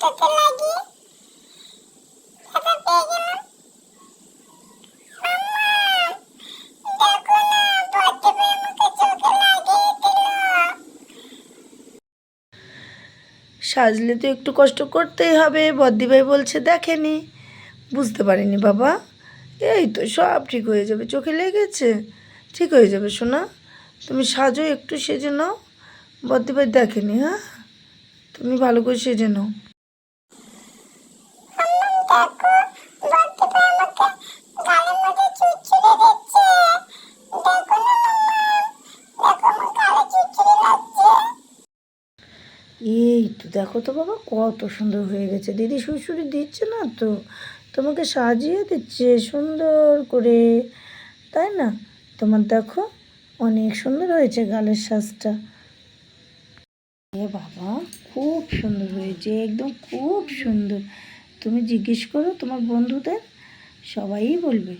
তোকে লাগিয়ে ব্যথা পেয়ে গেলাম। দেখো না, বদ্দি ভাই আমাকে চোখে লাগিয়ে দিল। সাজলে তো একটু কষ্ট করতেই হবে, বদ্দিভাই বলছে দেখেনি, বুঝতে পারিনি বাবা। এই তো সব ঠিক হয়ে যাবে, চোখে লেগেছে, ঠিক হয়ে যাবে সোনা। তুমি সাজো, একটু সেজে নাও, বদ্দিভাই দেখেনি। হ্যাঁ, তুমি ভালো করে সেজে নাও। দেখো, বদ্দি ভাই আমাকে গালের মধ্যে চুচুড়ি দিচ্ছে। দেখো না দেখো আমার গালে চুচুড়ি লাগছে। এই তো দেখো তো বাবা, কত সুন্দর হয়ে গেছে। দিদি সুড়সুড়ি দিচ্ছে না তো, তোমাকে সাজিয়ে দিচ্ছে সুন্দর করে, তাই না? তোমার দেখো অনেক সুন্দর হয়েছে গালের সাজটা। এ বাবা, খুব সুন্দর হয়েছে, একদম খুব সুন্দর। তুমি জিজ্ঞেস করো তোমার বন্ধুদের, সবাই বলবে